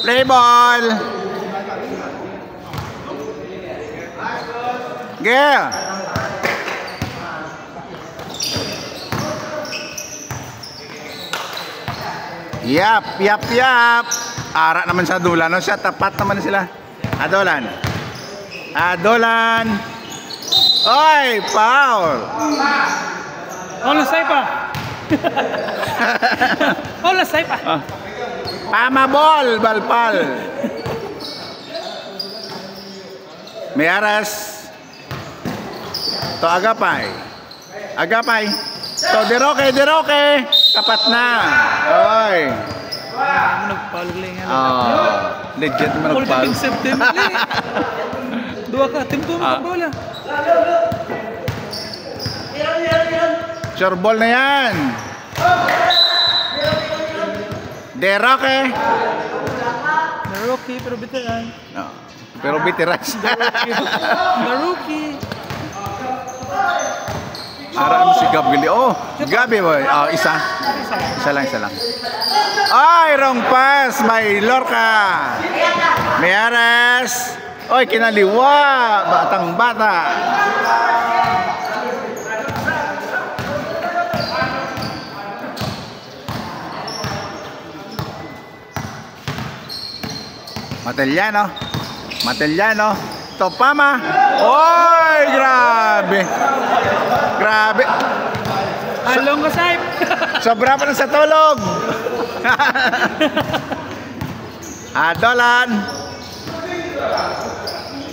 Play ball. Yeah. Yap. Ara naman sa Adolan. No? Siya, tapat naman sila. Adolan. Oy, foul. Hola, Saipa. Hola, Saipa. Pama ball, balpal. Miaras. To Agapay. To Deroque. Tapat na. Oy. Nagpaluling yan. Legit mo nagpal. Dua ka, tim mo bola. Sure ball na yan. Deroque pero veteran. Pero veteran. Rookie. Ara mo si Gabi. Gabi boy. Isa lang. Ay, wrong pass. May Lorca. Miaras. Oy, kinaliwa. Batang bata. Matellano. Topama. Oy, grabe. Along ka, Saip. Sobra pa na sa tulog. Adolan.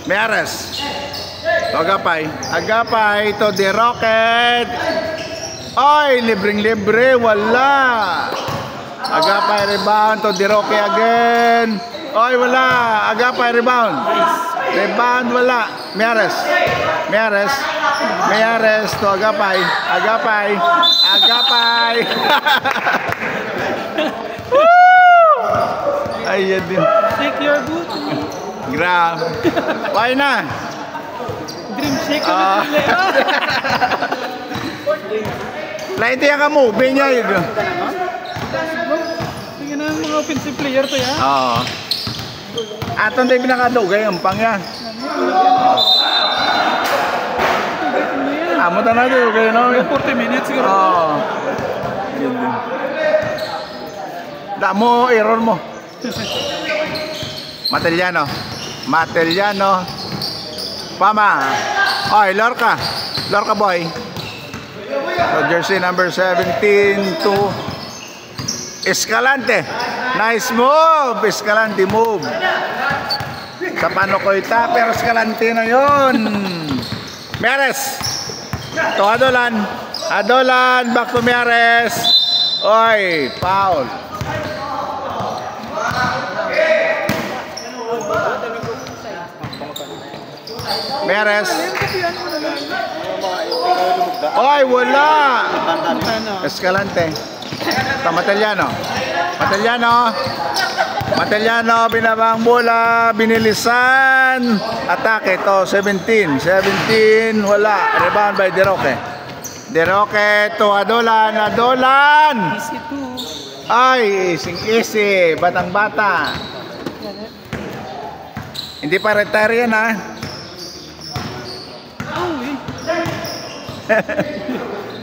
Miares. Agapay to the rocket. Oy, libreng-libre, wala. Agapay rebound to the rocket again. Oy, wala. Agapay rebound. Rebound, wala. Miares to Agapay. Ayan din. Shake your boot. Grab. Why na? Dream shake. Lahat yung ka-movie niya yun. Tingnan na mga offensive player to yan. Atong tayo pinakadugay ang pang yan. Amo ta na ito kayo no? 40 minutes siguro. Da mo, error mo. Matellano. Pama. Oy, Lorca boy. So, jersey number 17 to Escalante. Nice move. Escalante move. Sa Panocoita, pero Escalante na yun. Miares. To Adolan, back to Miares. Oy, foul. Miares. Oy, wala. Escalante. To Matellano, binabang bola, binilisan. Atake to 17, wala. Rebound by Deroque to Adolan. Easy too. Ay, easy, batang-bata. Hindi pa retire yan ha.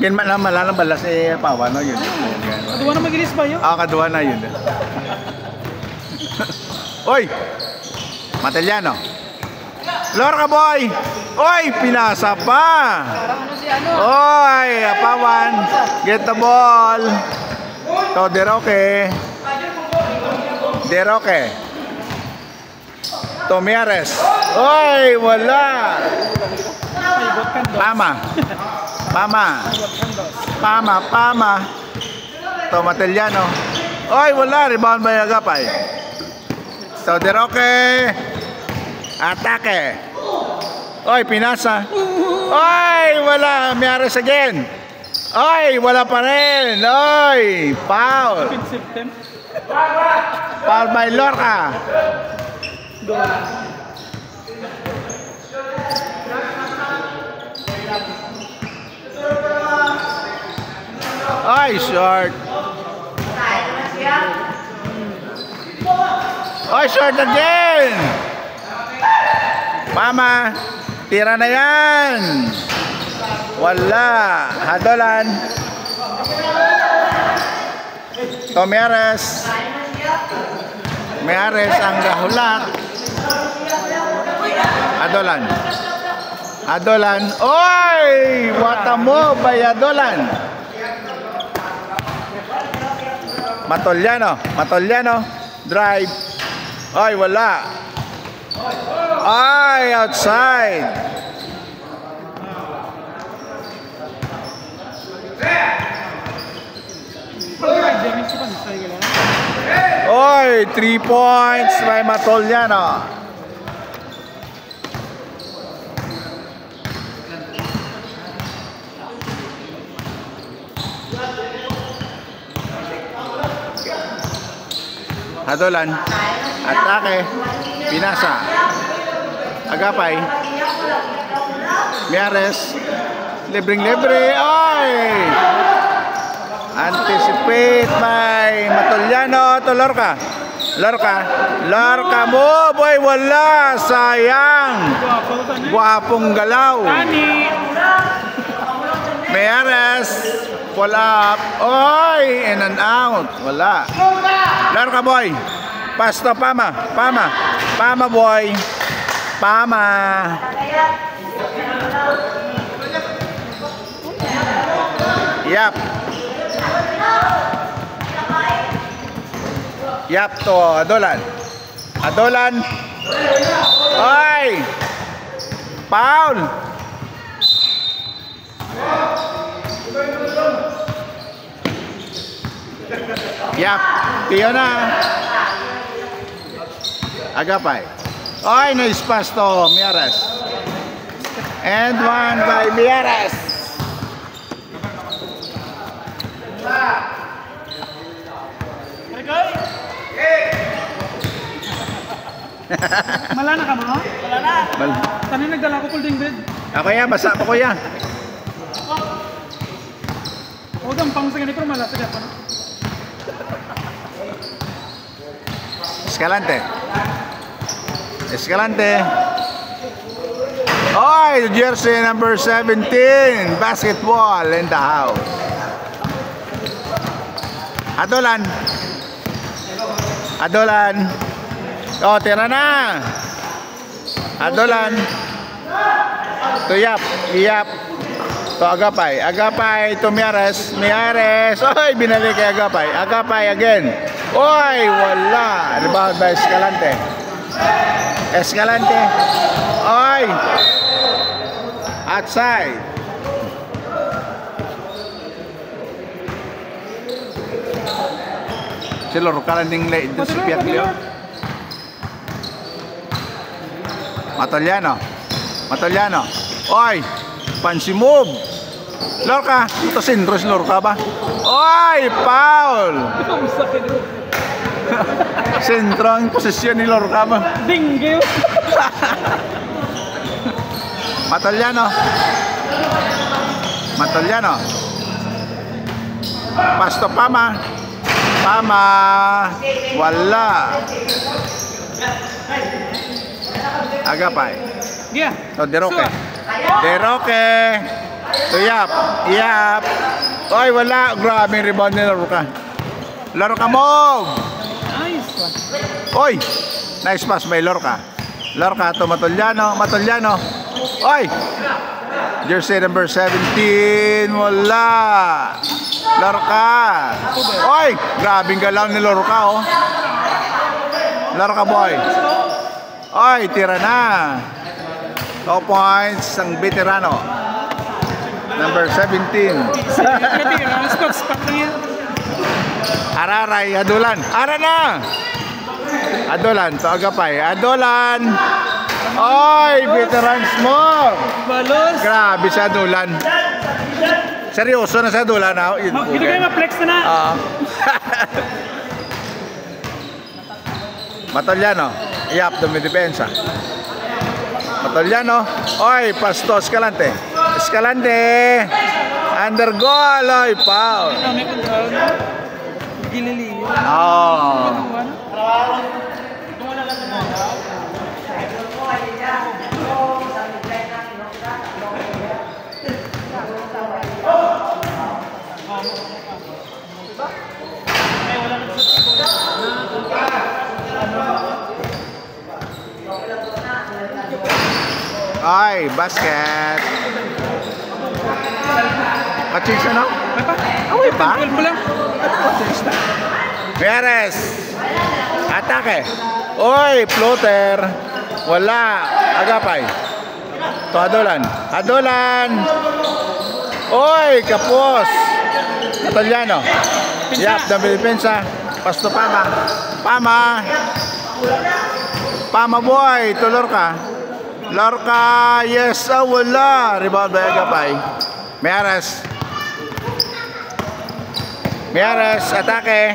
Yan malalang bala si Pawa no yun. Kaduwa na magilis ba yun? Kaduwa na yun. Oy! Matellano. Lorca boy! Oy! Pinasa pa! Oy! Apawan! Get the ball! To Deroque. To Miares. Oy! Wala! Pama. To Matellano. Oy! Wala! Rebound by Agapay. To Deroque. Atake. Oy, pinasa. Oy, wala. Miares again. Oy, wala pa rin. Oy, foul. Foul by Lorca. Oy, short. Oy, short again. Pama. Tira na yan. Wala. Hadolan. Tomeres. Meares ang gahulat. Adolan. Adolan. Oy! Wata mo by Adolan. Matolyano. Matolyano. Drive. Oy, wala. Ay, outside. Oy, 3 points by Matolyano. Hadolan. Atake. Pinasa. Agapay. Miares. Libreng-libre. Oy! Anticipate by Matolyano to Lorca. Lorca. Lorca mo. Boy, wala. Sayang. Guwapong galaw. Miares. Pull up. Oy! In and out. Wala. Lorca boy. Pasto Pama. Pama. Pama boy. Pama. Yap. Yap to Adolan. Adolan. Oy! Foul. Yap. Tiyo na. Agapay. Oy, nice pass to Miares. And one by Miares. Mala na ka mo? Mala na. Tanin nagdala ko kulding bed. Ako yan, basa pa ko yan. O gampang sa ganito, mala sa gapan. Escalante. Escalante. Oy, jersey number 17. Basketball in the house. Adolan. Adolan. Oh, tira na. Adolan. To Yap. Yap. To Agapay. Agapay to Miares. Miares. Oy, binalik kay Agapay. Agapay again. Oy, wala. Rebound by Escalante. Escalante. Oy. Outside. Sila rukalan ding late doon sa piyak niyo. Matolyano. Matolyano. Oy! Pansi move. Lorca. Ito sindros Lorca ba? Oy! Foul! Sentro ang posisyon ni Lorca ba? Dinggil! Matolyano. Matolyano. Pasto Pama. Pama. Wala. Agapay. Yeah. To Deroque. Deroque. To Yap. Yap. Oy, wala. Grabe yung rebound ni Lorca. Lorca move. Nice. Oy. Nice pass by Lorca. Lorca to Matolyano. Matolyano. Oy. Jersey number 17. Wala. Lorca. Oy. Grabing galaw ni Lorca, oh. Lorca boy. Oy, tira na. 2 points ang veterano. Number 17. Araray, Adolan. Ara na. Adolan, to Agapay. Adolan. Oy, veterans mo. Balos. Grabe sa Adolan. Seryoso na sa Adolan. Dito kayo ma-flex na na. Matolyano. Yap, dumidepensa. Matolyano. Oy, pasto Escalante. Escalante. Under goal. Oy, foul. May control na. Gilili. Oh. Ay, basket. Kachins ano? May pa? Away pa? 12 mo lang. Kachins na. Meares. Atake. Oy, floater. Wala. Agapay. To Adolan. Adolan. Oy, kapos. Italiano. Yap, dami depensa. Pasto Pama. Pama. Pama boy, to Lorca. Lorca, yes, wala. Rebound by Agapay. Meares. Meares, atake.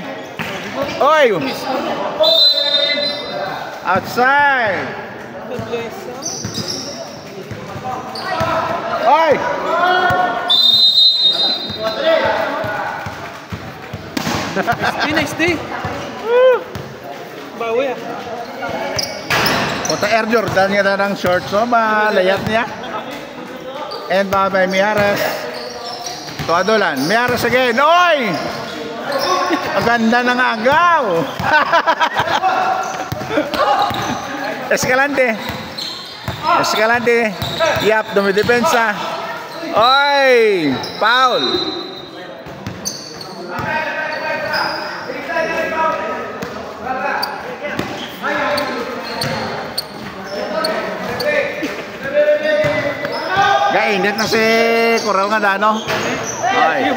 Oy! Outside. Oy! Nice day. Bawi ah. Punta Air Jordan niya na ng short. So, malayat niya. And by Miares. To Adolan. Miares again. Oy! Ang ganda ng agaw. Escalante. Escalante. Yap, dumidepensa. Oy! Foul. Gainit na si Coral nga dano. Ay.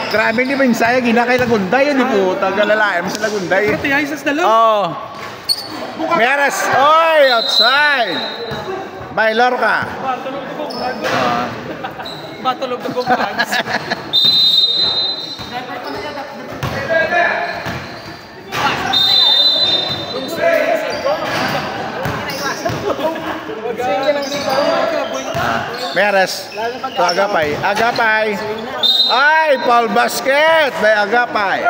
Grabe ni Pinsaya ginakay Lagunday di po. Tagalalaem sa Lagunday. Pati ay sas dalaw. Oh. Meares. Oy, outside. By Lorca. Battle of the Bong Bags. Meares. To Agapay. Agapay. Ay, Paul basket by Agapay.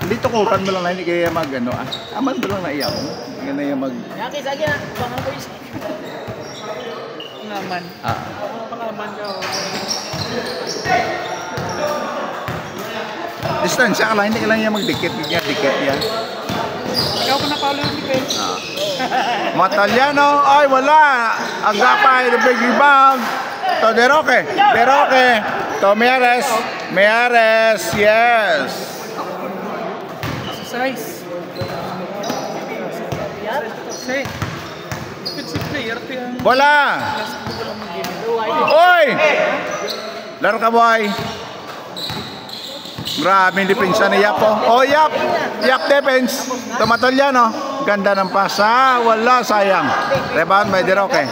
Dito kutan mo lang na hindi kaya mag ano ah. Aman mo lang na iyaw. Hindi na yung mag... Yaki, sige na. Pangan ko isa. Naman. Pangaman ka. Distansya ka lang, hindi ka lang yung magdikit. Dikit yan. Ikaw ko napalo yung dikit. Mataliano, ay wala. Agapay, the big rebound. To Deroque. Deroque. To Meares. Meares, yes. Size. Say. It's a player. Bola. Oy! Laro ka boy. Grabe yung depensa ni Yap oh. Oh Yap. Yap defense. Tumataliano. Ganda ng pasa. Wala, sayang. Rebound by Deroque.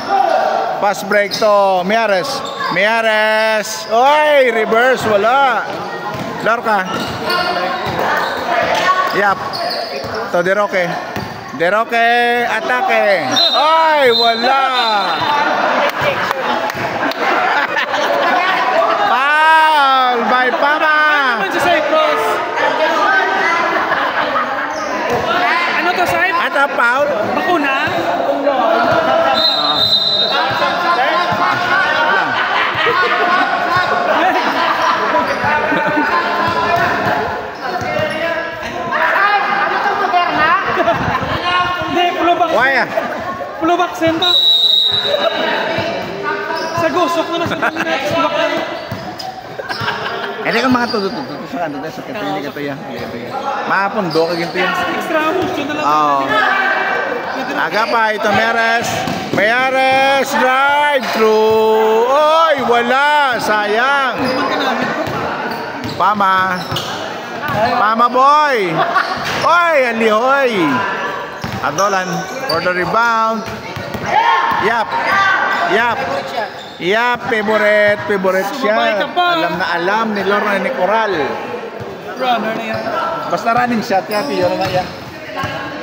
Pass break to Meares. Meares. Oy! Reverse. Wala. Laro ka. Yap. To Deroque. Deroque. Atake. Oy! Wala. Foul by Pama. Ano sa Cyprus? Ano to, Cyprus? At foul. Bakuna? Hindi, pulubak. Why ah? Pulubak senta. Sa gusok na nasa next block na yun. Hindi kang mga tutututo sa kanto sa kapili ka to yan. Mapundo ka ginto yan. Extra motion na lang. Oo. Agapay to Meares. Meares drive through. Oy, wala. Sayang. Pama. Pama boy. Oy, alihoy. Adolan for the rebound. Yap. Yap. Yap, favorite siya. Alam ni Lorna ni Coral. Runner na yan. Basta running shot ya, yun na ya.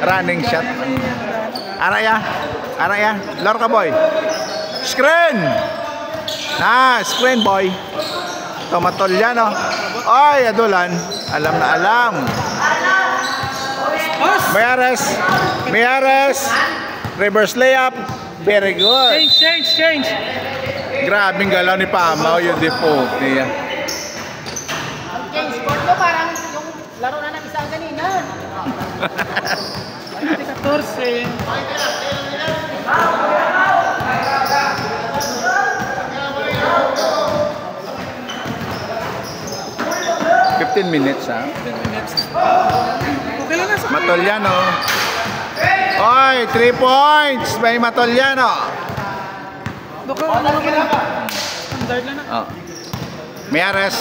Running shot. Araya. Araya. Lorca boy. Screen. Screen boy. Tomatoliano. Ay, Adolan. Alam na alam. Meares. Meares. Reverse layup. Very good. Change. Grabing galaw ni Pama yung default niya. Ang change sport ko parang yung laro na ng isang kanina. 14. 10 minutes ha. 10 minutes. Okay lang na sa Matolyano. Oy, 3 points by Matolyano. Baka ano naman lang. Standard lang na. Oh. Miares.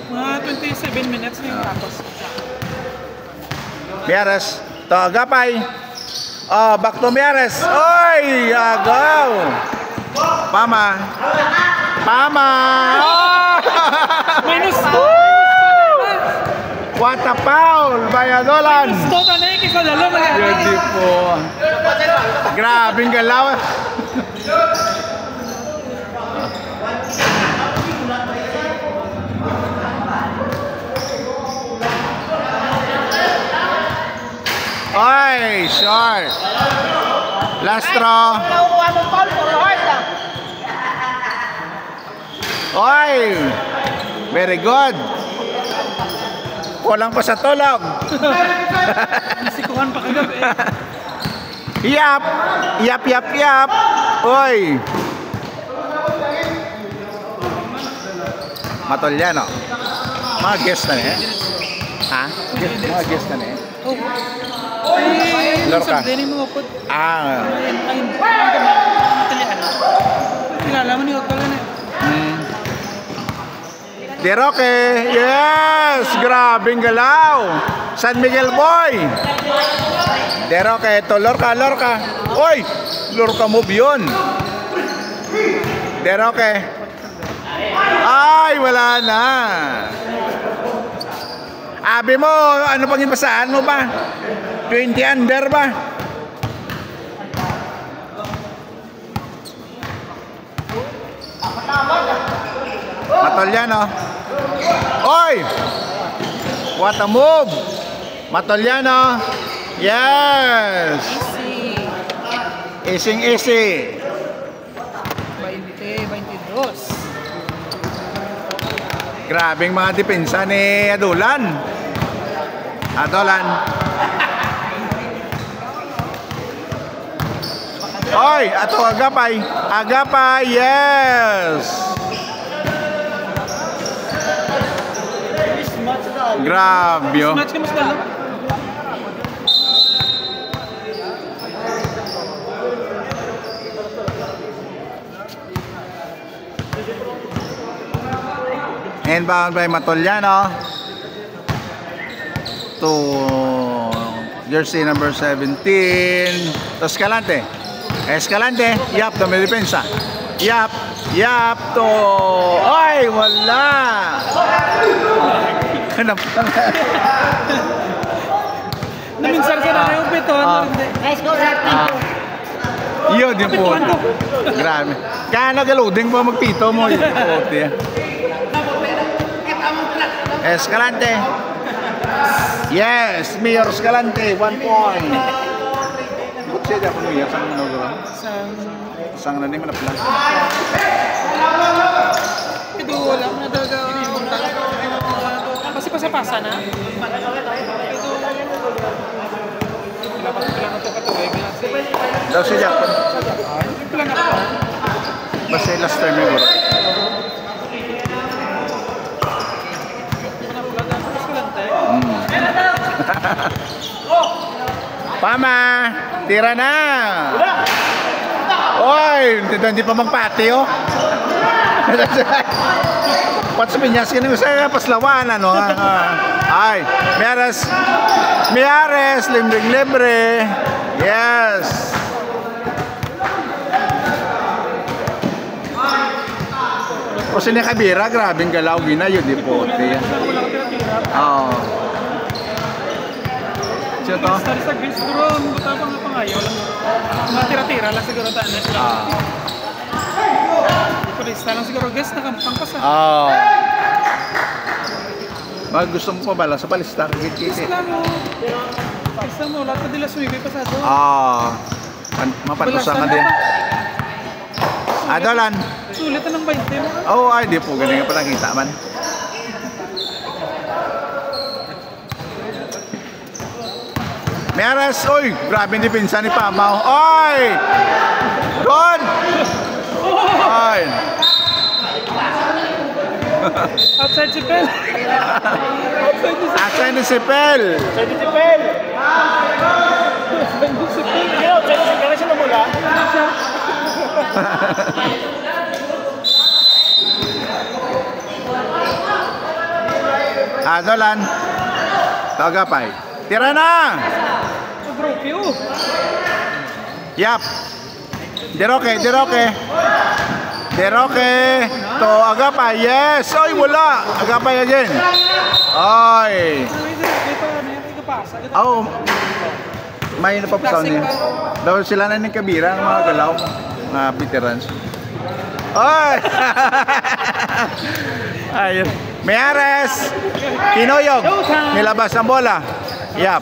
Mga 27 minutes na yung tapos. Miares. To Agapay. Oh, back to Miares. Oy, agaw. Pama. Pama. Oh! Minus! What a foul by Adolan. Stop na yung kisa dalawa mga. Hindi po. Grabing galaw. Oy, short. Last throw. Nakukuha mong foul, puro hard lang. Oy. Very good. Kulang pa sa tulog. Nasikuhan pa kagabi. Yap. Yap, yap, yap. Oy. Matolyano. Mga guest na eh. Ha? Mga guest na eh. Oh. Ay, Lorca. sabi din mo po. Ah. Ay, matalian. Kilala mo ni Otto lang eh. De Roque. Yes! Grabing galaw. San Miguel boy. De Roque. Ito, Lorca, Lorca. Oy! Lorca move yun. De Roque. Ay, wala na. Abi mo, ano pang ibasaan mo ba? 20 under ba? Matolyano. Oy! What a move! Matolyano. Yes! Easy. Easy. 22. Grabing mga depensa ni Adolan. Adolan. Oy, ato Agapay. Agapay, yes. Grabe. Oh. Match ka mas dalawa. Inbound by Matolyano to jersey number 17 to Escalante. Escalante, yap, to may depensa. Yap, yap to. Ay, wala. Naminsar ka na yung pito. Nice goal, Artin. Yun yung po. Grabe. Kaya nag-loading pa magpito mo. Yun yung puti. Escalante. Yes, Mayor Escalante, 1 point. Ba't siya dyan kung iyak? Saan mo nagawin? Saan na naman na pala? Ito wala mo na talaga. Kasi pasapasa na. Ito. Wala ka ito katuwig. Daw si Jackson. Wala na ako. Basta last time yung guro. Pama! Tira na! Oy! Hindi pa magpati oh! Pat sa pinyas ka nyo sa paslawan ano? Ay! Miares! Miares! Libre-libre! Yes! O sini kabira, grabing galaw gina yun di po. Oo. Siya to? Start sa gris siguro, buta pa nga pangayaw lang. Mga tira-tira lang siguro tayo na sila. Pulista lang siguro guys, nakampang pa sa. Oo. Mag gusto mo pa bala sa palista? Gusto mo, lahat na nila sumibay pa sa doon. Mapatusa ka din. Adolan. Sulit na ng 20 mo. Oo, ay di po. Galing nga pa nakita man. Miares, oy! Grabe yung depensa ni Pamaw. Oy! Good! Oy! Outside si Pel. Asan ni si Pel? Pwede si Pel. Ikaw, pwede si Pel. Sino mula? Dolan. Tagapay. Tira na! Broke you. Yap. Deroke, Deroke. Deroke. To Agapay. Yes. Oy, wala. Agapay again. Oy. Oh. May napapasaw niya. Daw sila na ng kabira ng mga galaw. Mga veterans. Oy. Ayun. Meares. Kinoyog. Nilabas ang bola. Yap.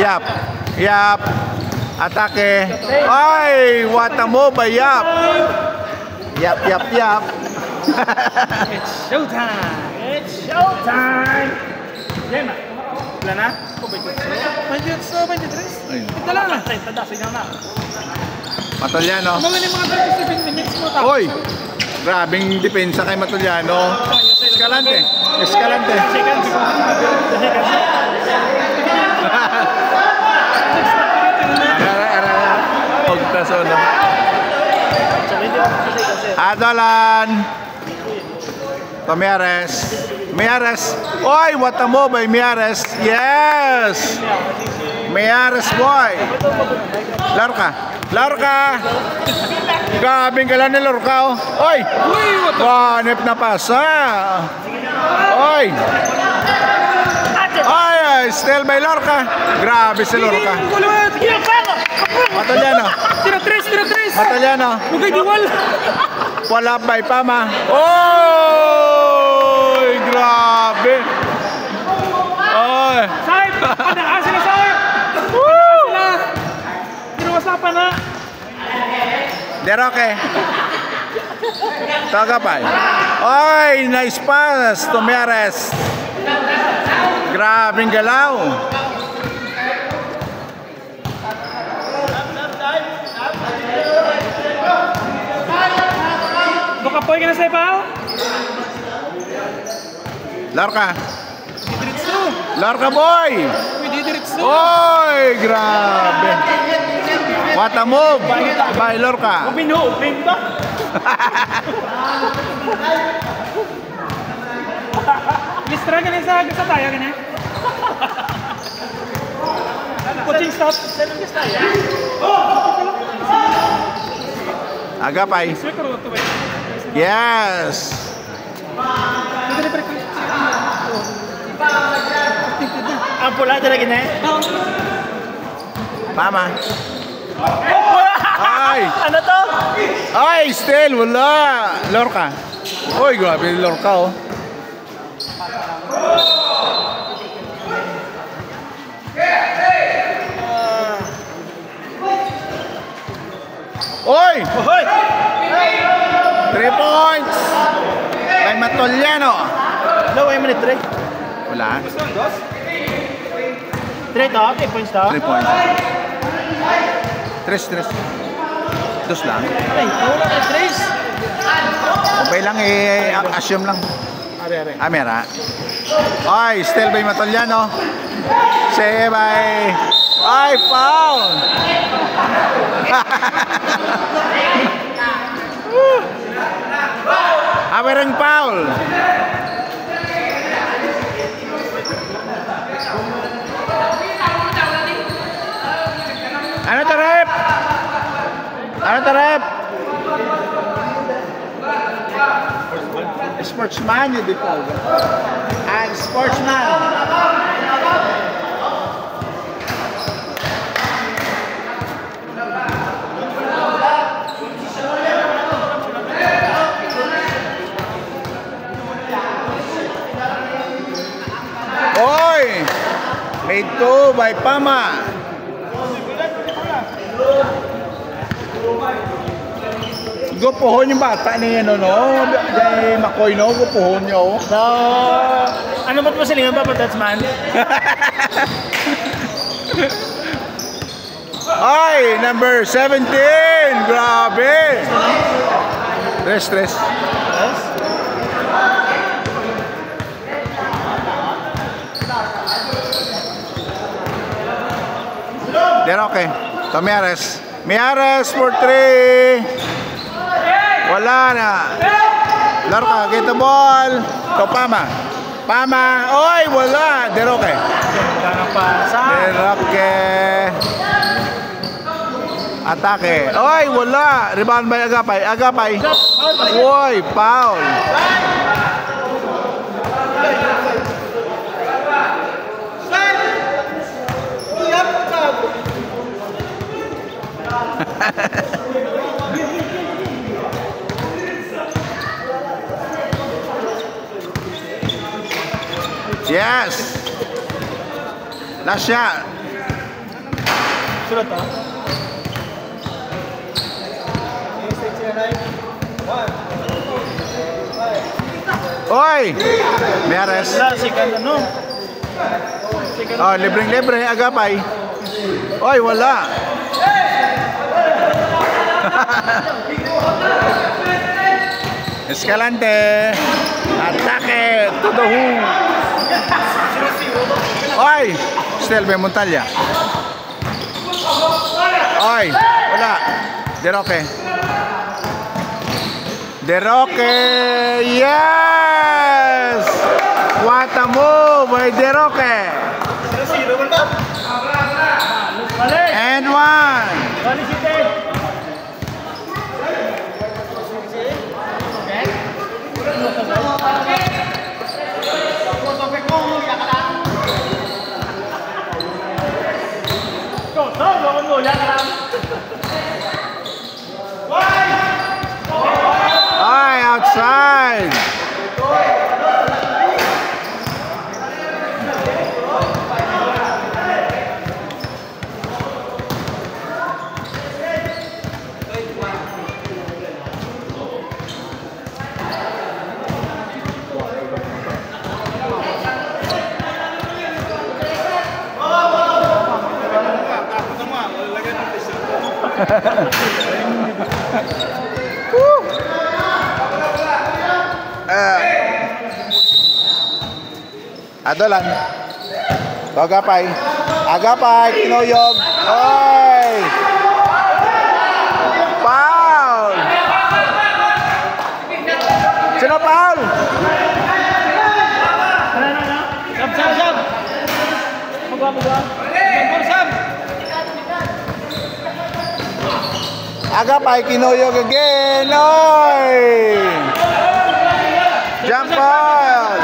Yap. Yap. Atake. Ay, what a move by Yap. Yap, yap, yap. It's showtime. It's showtime. Yan na. Wala na? 23? Ayun. Ito lang na. Sigaw na. Matuliano. Mga yung mga 37 minutes mo tapos. Oy. Grabing depensa kay Matuliano. Escalante. Escalante. Pagtasono. Adolan. Tomiares. Miares. Oy, what a move by Miares. Yes. Miares boy. Lorca. Lorca. Gabing ka lang ni Lorca. Oh. Oy. Wanip na pasa. Oy. Ay, still by Lorca. Grabe si Lorca. Mataliano. Tira 3. Mataliano. Bugay diwal. Wala by Pama. Oy, grabe. Oy. Sahib! Panaka sila, Sahib! Panaka sila! Tinuwas pa na! Deroke. Tagapay. Oy, nice pass to Miares. Grabing galaw. Bukapoy ka na sa ipaw? Lorca. Didiritso! Lorca boy. Didiritso! Oy, grabe. What a move by Lorca. Pinuupin ba? Listra ka na sa tayo ka na? Coaching stop! Saan gusto tayo? Agapay. Swekro to ba? Yes. Ang pula talaga na eh. Pama. Ay. Ano to? Ay, still wala. Lorca. Oy, grabe Lorca oh. Oy! Hoy! 3 points. Kay Matoliano. No, ay minute 3. Wala. 3 to? 3 points to? 3 points. 3. Dos lang. Ay, wala ka 3. Okay lang assume lang. Are. Amera. Ay, still by Matoliano. Say by. Ay, foul. Awereng foul. Ano to, rep? Ano to, rep? Sportsman yun di po. Sportsman. Oy! Made 2 by Pama. Gupuhon yung bata ni ano no? Dahil Makoy no? Gupuhon nyo. So, ano ba't mo silingan ba, Tatsman? Ay! Number 17! Grabe! Stress. Deroque. To Miares. Miares for 3. Wala na. Lorca, get the ball. To Pama. Pama. Oy, wala. Deroque. Wala nang pasa. Deroque. Atake. Oy, wala. Rebound by Agapay. Agapay. Oy, foul. Yes. Last shot. Sulat, ha? Oy! Miares. Wala, second ano? Oh, libreng-libre. Agapay. Oy, wala. Escalante. Atake to the hoop. Oy! Stelbe Montalya. Oy! Wala. Deroque. Deroque. Yes! What a move by Deroque. And one. Ay, outside. Adolan. Agapay. Agapay. Kinoyog. Oy! Foul! Sino foul? Sab. Magwa. Sab. Agapay. Kinoyog again. Oy! Jump ball!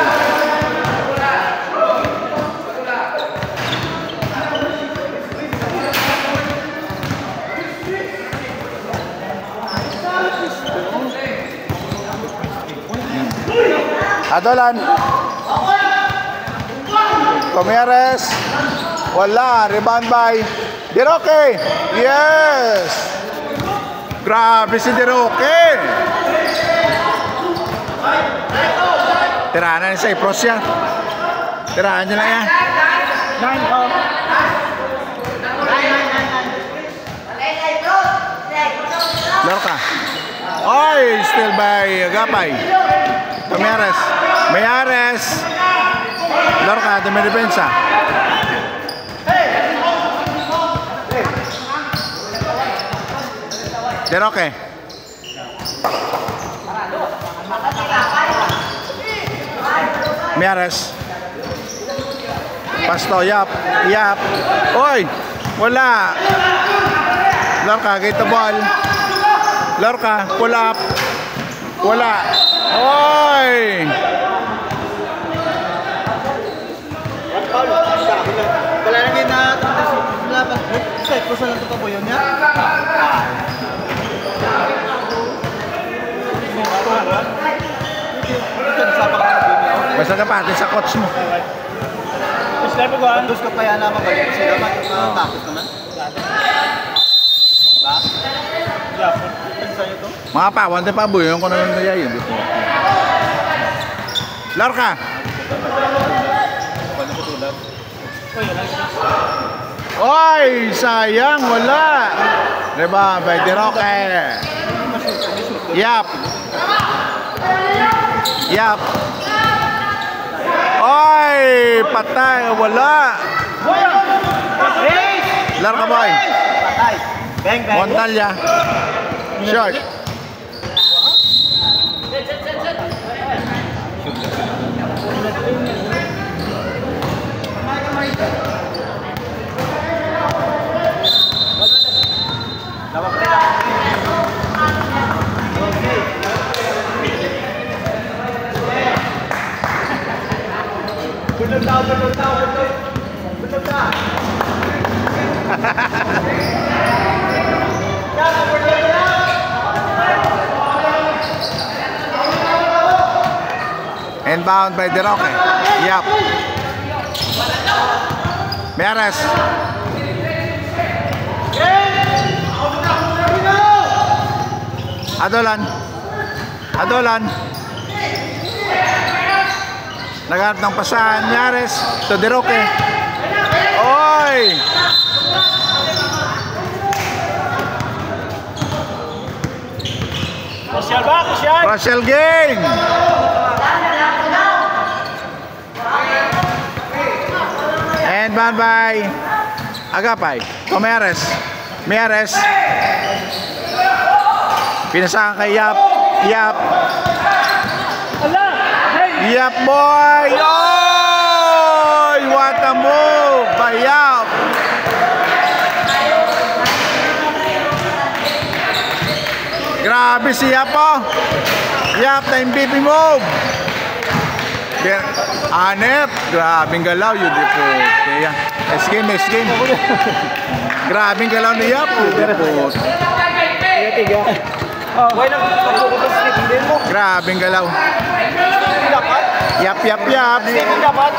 Adolan. Comeres. Wala. Rebound by Deroque. Yes. Grabe si Deroque. Tirahan na sa Ipros yan. Tirahan nyo lang yan. 9 out. Lorca. Oy, still by Agapay. Miares. Miares. Lorca, dumidepensa. Deroque. Miares. Pasto, yap. Yap. Oy, wala. Lorca, get the ball. Lorca, pull up. Wala. Oy! Wala na ngayon na laban. Set ko sa lang ito po yun niya. Basta ka pati sa coach mo. Tapos ka pa yan naman balik sila. Matakot naman. Ba? Mga pawan tayo pabuyon ko naman na yun. Lorca. Oy, sayang, wala. Diba, by Deroque. Yap. Yap. Oy, patay, wala. Larga boy. Patay. Bang, bang. Montalya. Short. Dapat play lang. Bunod tao. Bunod na. Inbound by De Roque. Yap. Meares. Adolan. Naghanap ng pasahan. Meares to De Roque. Oy! Kusyal ba? Kusyal? Russell Gain. And bound by Agapay. To Meares. Pinasahan kay Yap. Yap boy. Oy! What a move by Yap. Grabe si Yap oh. Yap na MVP move. Anep, grabing galaw yun po. Kaya, eskin. Grabing galaw ni Yap. Tiga. Oh, why not? Pagkukutos mo. Grabing galaw. Dapat. Yap. Dapat.